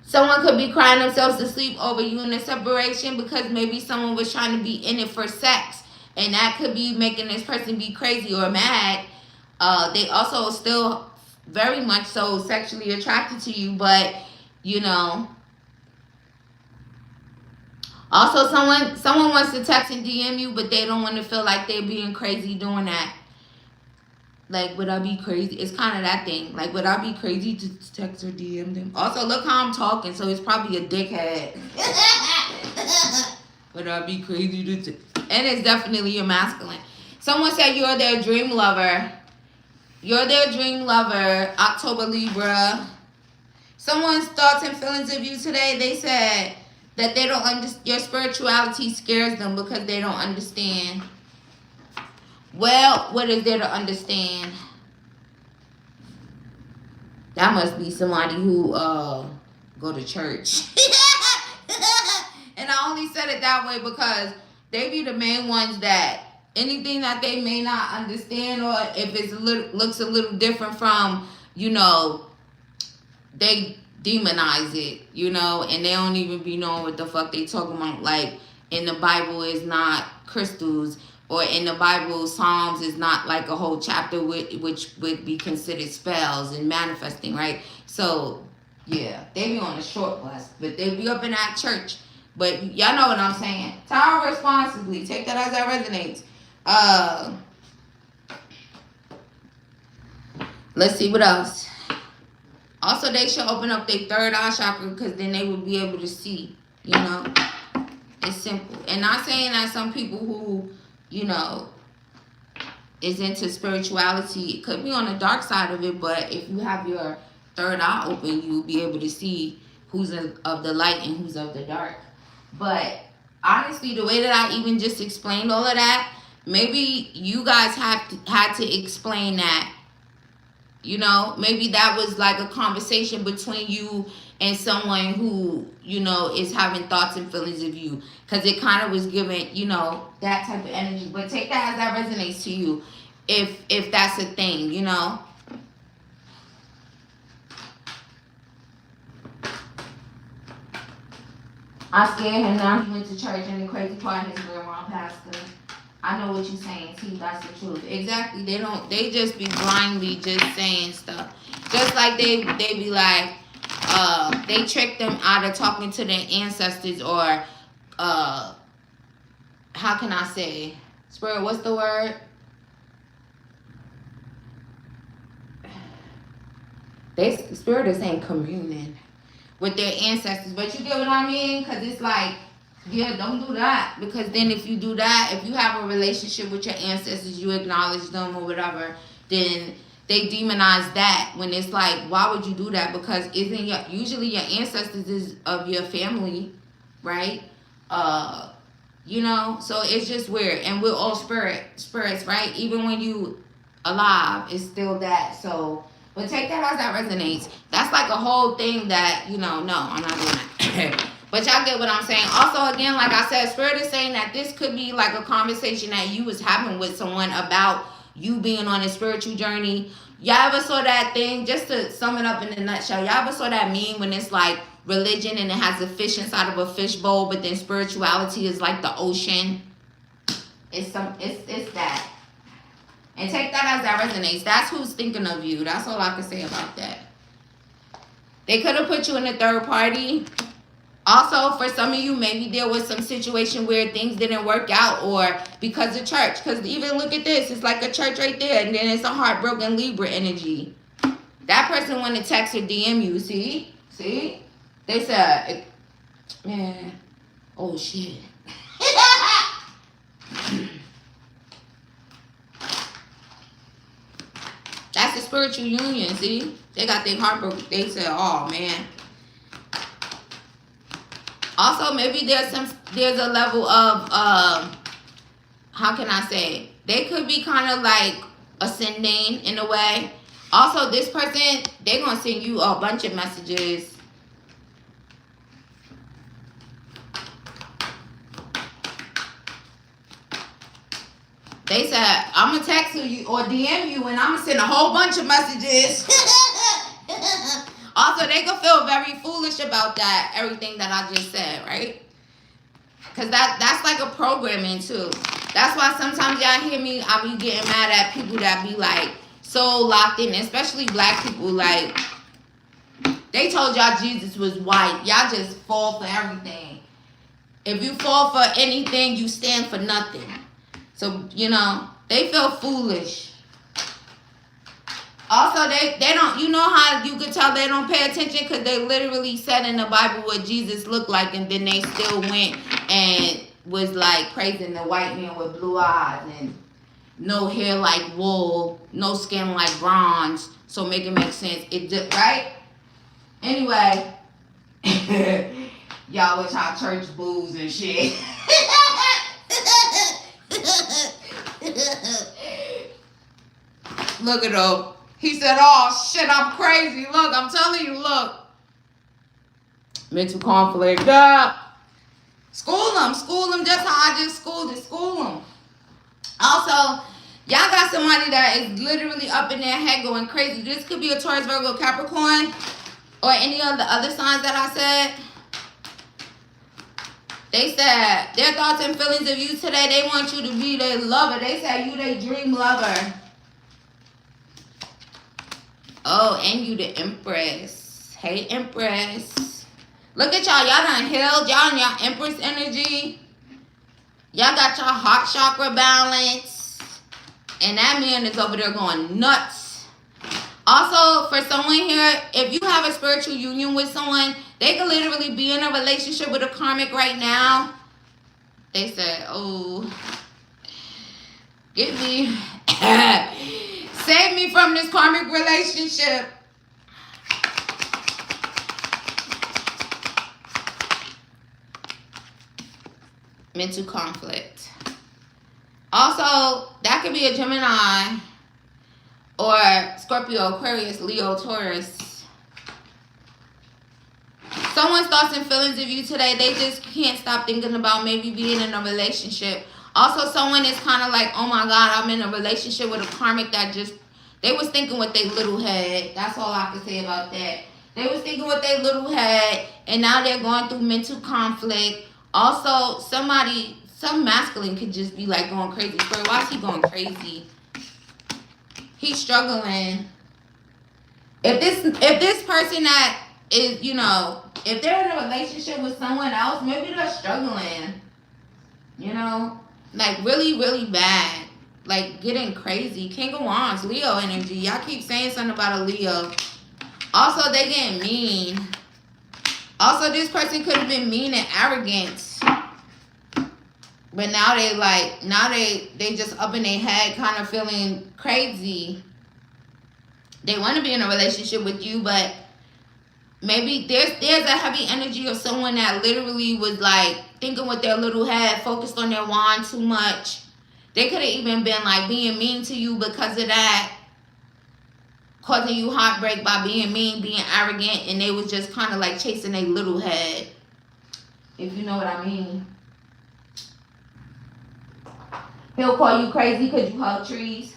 someone could be crying themselves to sleep over you in a separation because maybe someone was trying to be in it for sex. And that could be making this person be crazy or mad. They also still very much so sexually attracted to you. But, you know. Also, someone wants to text and DM you, but they don't want to feel like they're being crazy doing that. Like, would I be crazy? It's kind of that thing. Like, would I be crazy to text or DM them? Also, look how I'm talking, so it's probably a dickhead. Would I be crazy to and it's definitely a masculine. Someone said you're their dream lover. You're their dream lover, October Libra. Someone's thoughts and feelings of you today, they said, That they don't understand. Your spirituality scares them because they don't understand. Well, what is there to understand? That must be somebody who go to church. And I only said it that way because they be the main ones that anything that they may not understand, or if it looks a little different from, you know, they demonize it, you know, and they don't even be knowing what the fuck they talking about. Like, in the Bible is not crystals, or in the Bible, Psalms is not like a whole chapter which would be considered spells and manifesting, right? So, yeah, they be on a short bus, but they be up in that church. But y'all know what I'm saying. Tower responsibly. Take that as that resonates. Let's see what else. Also, they should open up their third eye chakra because then they would be able to see, you know. It's simple. And not saying that some people who, you know, is into spirituality, it could be on the dark side of it, but if you have your third eye open, you'll be able to see who's of the light and who's of the dark. But honestly, the way that I even just explained all of that, maybe you guys had to explain that. You know, maybe that was like a conversation between you and someone who, you know, is having thoughts and feelings of you. Because it kind of was giving, you know, that type of energy. But take that as that resonates to you, if that's a thing, you know. I scared him. Now he went to church, and the crazy part, his grandma pastor. I know what you're saying, T. That's the truth. Exactly. They just be blindly just saying stuff. Just like they be like, they trick them out of talking to their ancestors, or, how can I say? Spirit, what's the word? Spirit is saying communion with their ancestors. But you get what I mean? Because it's like, yeah, don't do that. Because then if you do that, if you have a relationship with your ancestors, you acknowledge them or whatever, then they demonize that. When it's like, why would you do that? Because usually your ancestors is of your family, right? You know, so it's just weird. And we're all spirits, right? Even when you alive, it's still that. So, but take that as that resonates. That's like a whole thing that, you know, no, I'm not doing that. But y'all get what I'm saying. Also, again, like I said, Spirit is saying that this could be like a conversation that you was having with someone about you being on a spiritual journey. Y'all ever saw that thing? Just to sum it up in a nutshell, y'all ever saw that meme when it's like religion and it has a fish inside of a fish bowl, but then spirituality is like the ocean? It's that. And take that as that resonates. That's who's thinking of you. That's all I can say about that. They could have put you in a third party. Also, for some of you, maybe there was some situation where things didn't work out, or because of church. Because even look at this. It's like a church right there. And then it's a heartbroken Libra energy. That person want to text or DM you. See? See? They said, man, oh shit. That's a spiritual union, see? They got their heartbroken. They said, oh man. Also, maybe there's a level of, how can I say? They could be kind of like ascending in a way. Also, this person, they're going to send you a bunch of messages. They said, I'm going to text you or DM you, and I'm going to send a whole bunch of messages. Also, they could feel very foolish about that, everything that I just said, right? Because that's like a programming, too. That's why sometimes y'all hear me, I be getting mad at people that be like so locked in, especially black people. Like, they told y'all Jesus was white. Y'all just fall for everything. If you fall for anything, you stand for nothing. So, you know, they feel foolish. Also, they don't, you know how you could tell they don't pay attention? Because they literally said in the Bible what Jesus looked like, and then they still went and was like praising the white man with blue eyes and no hair like wool, no skin like bronze. So make it make sense. It did, right? Anyway, Y'all with y'all church booze and shit. Look at him. He said, oh shit, I'm crazy. Look, I'm telling you, look. Mental conflict. School them just how I just schooled it. School them. Also, y'all got somebody that is literally up in their head going crazy. This could be a Taurus, Virgo, Capricorn, or any of the other signs that I said. They said their thoughts and feelings of you today, they want you to be their lover. They said you their dream lover. Oh, and you the Empress. Hey, Empress. Look at y'all. Y'all done healed. Y'all in y'all Empress energy. Y'all got y'all heart chakra balance. And that man is over there going nuts. Also, for someone here, if you have a spiritual union with someone, they could literally be in a relationship with a karmic right now. They said, oh, get me. Save me from this karmic relationship. Mental conflict. Also, that could be a Gemini or Scorpio, Aquarius, Leo, Taurus. Someone's thoughts and feelings of you today, they just can't stop thinking about maybe being in a relationship. Also, someone is kind of like, oh my God, I'm in a relationship with a karmic that just, they was thinking with their little head. That's all I can say about that. They was thinking with their little head, and now they're going through mental conflict. Also, some masculine could just be like going crazy. Why is he going crazy? He's struggling. If this person that is, you know, if they're in a relationship with someone else, maybe they're struggling. You know? Like really, really bad. Like getting crazy. King of Wands, Leo energy. Y'all keep saying something about a Leo. Also, they getting mean. Also, this person could have been mean and arrogant. But now they just up in their head kind of feeling crazy. They want to be in a relationship with you, but maybe there's a heavy energy of someone that literally was like thinking with their little head, focused on their wand too much. They could have even been like being mean to you because of that, causing you heartbreak by being mean, being arrogant, and they was just kind of like chasing their little head, if you know what I mean. He'll call you crazy because you hug trees.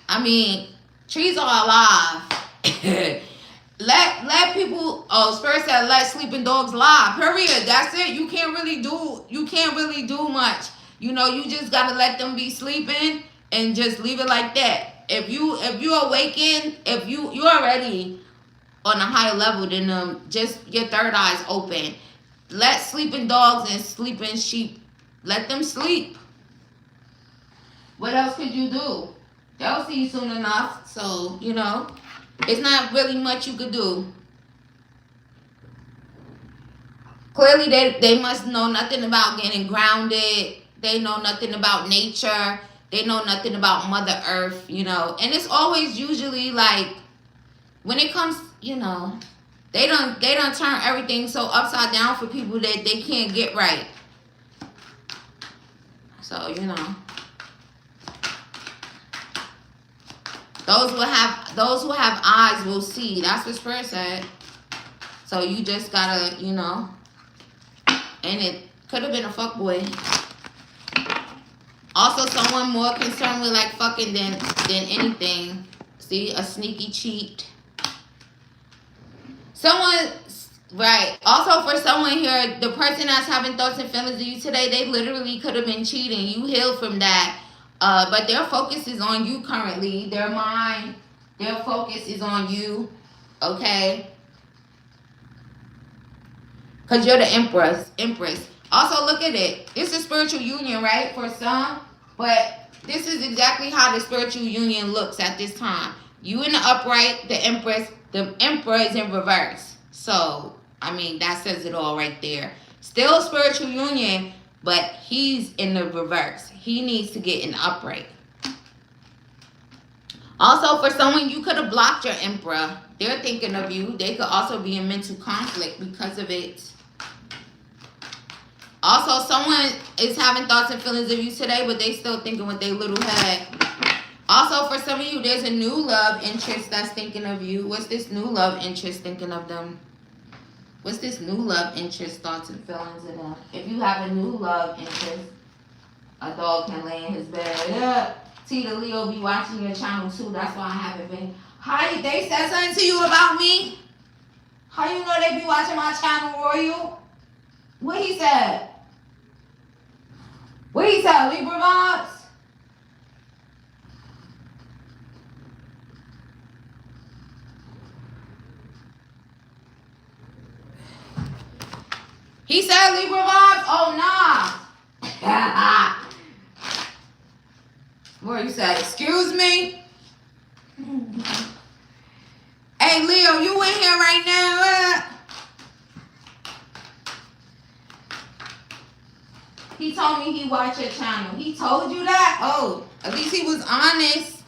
I mean, trees are alive. Let people, Spirit said let sleeping dogs lie. Period. That's it. You can't really do much. You know, you just gotta let them be sleeping and just leave it like that. If you awaken, if you're already on a higher level than them, just your third eye's open. Let sleeping dogs and sleeping sheep, let them sleep. What else could you do? They'll see you soon enough. So, you know, it's not really much you could do. Clearly, they must know nothing about getting grounded. They know nothing about nature. They know nothing about Mother Earth, you know. And it's always usually like, when it comes, you know, they don't turn everything so upside down for people that they can't get right. So, you know. Those who have eyes will see. That's what Spirit said. So you just gotta, you know. And it could have been a fuckboy. Also, someone more concerned with like fucking than anything. See, a sneaky cheat. Someone, right. Also, for someone here, the person that's having thoughts and feelings of you today, they literally could have been cheating. You healed from that. But their focus is on you currently. Their mind, their focus is on you. Okay? Because you're the Empress. Also, look at it. It's a spiritual union, right? For some. But this is exactly how the spiritual union looks at this time. You in the upright, the Empress. The Emperor is in reverse. So, I mean, that says it all right there. Still a spiritual union, but he's in the reverse. He needs to get in the upright. Also, for someone, you could have blocked your Emperor. They're thinking of you. They could also be in mental conflict because of it. Also, someone is having thoughts and feelings of you today, but they still thinking with their little head. Also, for some of you, there's a new love interest that's thinking of you. What's this new love interest thinking of them? What's this new love interest thoughts and feelings of them? If you have a new love interest, a dog can lay in his bed. Yeah. T, the Leo be watching your channel too. That's why I haven't been. How they said something to you about me? How you know they be watching my channel, Royal? What he said? What he said, Libra vibes? He said Libra vibes? Oh, nah. What you say? Excuse me? Hey, Leo, you in here right now? He told me he watched your channel. He told you that? Oh, at least he was honest.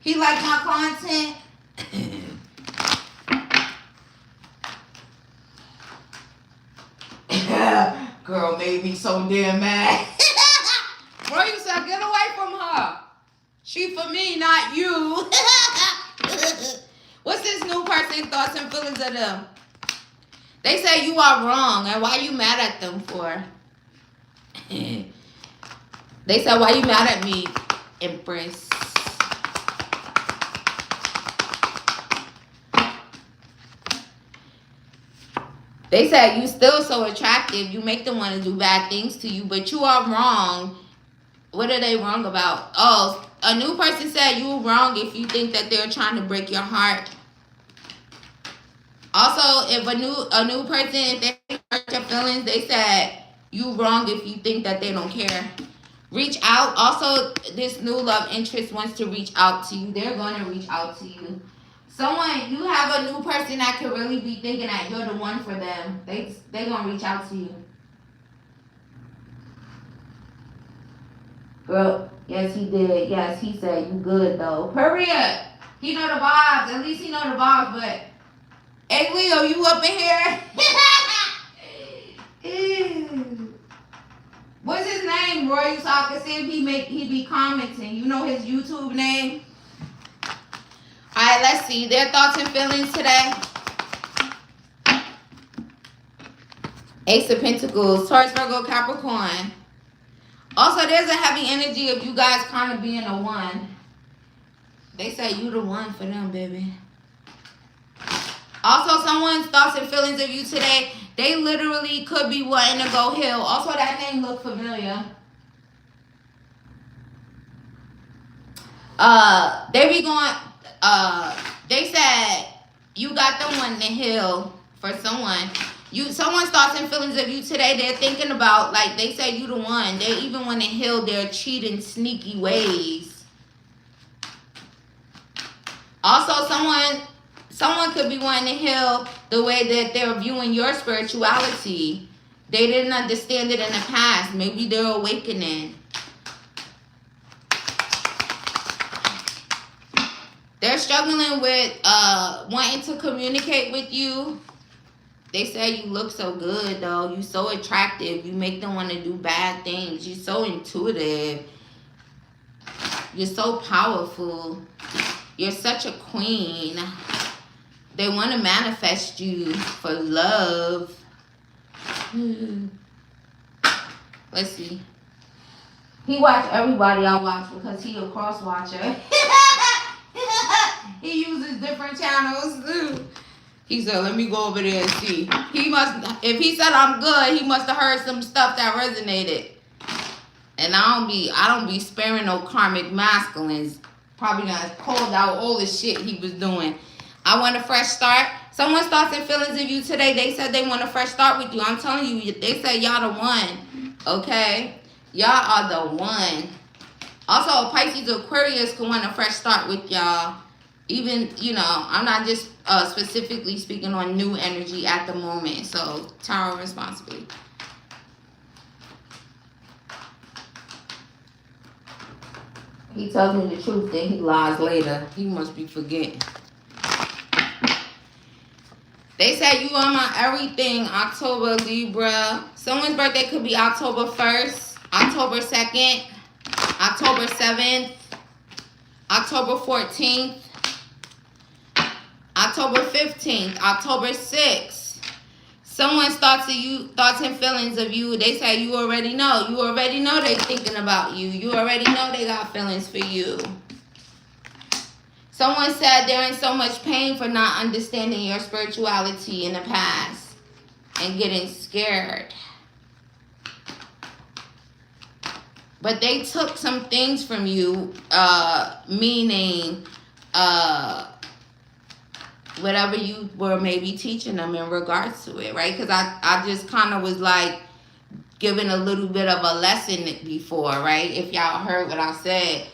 He liked my content. Girl made me so damn mad. Bro, you said get away from her. She for me, not you. What's this new person thoughts and feelings of them? They say you are wrong, and why you mad at them for? They said, why you mad at me, Empress? They said you still so attractive. You make them want to do bad things to you, but you are wrong. What are they wrong about? Oh, a new person said you were wrong if you think that they're trying to break your heart. Also, if a new person, if they hurt your feelings, they said you wrong if you think that they don't care. Reach out. Also, this new love interest wants to reach out to you. They're going to reach out to you. Someone, you have a new person that could really be thinking that you're the one for them. They're going to reach out to you. Girl, yes, he did. Yes, he said you good, though. Period. He know the vibes. At least he know the vibes, but... Hey, Leo, you up in here? What's his name, Roy? So I can see if he be commenting. You know his YouTube name? All right, let's see. Their thoughts and feelings today. Ace of Pentacles, Taurus, Virgo, Capricorn. Also, there's a heavy energy of you guys kind of being a one. They say you the one for them, baby. Also, someone's thoughts and feelings of you today, they literally could be wanting to go heal. Also, that name look familiar. They be going, they said you got them wanting to heal for someone. Someone's thoughts and feelings of you today, they're thinking about, like, they say you the one. They even want to heal their cheating, sneaky ways. Also, someone could be wanting to heal the way that they're viewing your spirituality. They didn't understand it in the past. Maybe they're awakening. They're struggling with wanting to communicate with you. They say you look so good, though. You're so attractive. You make them want to do bad things. You're so intuitive. You're so powerful. You're such a queen. They want to manifest you for love. Let's see. He watch everybody I watch because he a cross watcher. He uses different channels. He said, let me go over there and see. If he said I'm good, he must have heard some stuff that resonated. And I don't be sparing no karmic masculines. Probably done pulled out all the shit he was doing. I want a fresh start. Someone's thoughts and feelings of you today, they said they want a fresh start with you. I'm telling you, they said y'all the one. Okay? Y'all are the one. Also, Pisces or Aquarius can want a fresh start with y'all. Even, I'm not just specifically speaking on new energy at the moment. So, tarot responsibly. He tells me the truth, then he lies later. He must be forgetting. They said you on my everything, October, Libra. Someone's birthday could be October 1st, October 2nd, October 7th, October 14th, October 15th, October 6th. Someone's thoughts and feelings of you, they say you already know. You already know they thinking about you. You already know they got feelings for you. Someone said they're in so much pain for not understanding your spirituality in the past and getting scared. But they took some things from you, meaning whatever you were maybe teaching them in regards to it, right? Because I just kind of was like giving a little bit of a lesson before, right? If y'all heard what I said,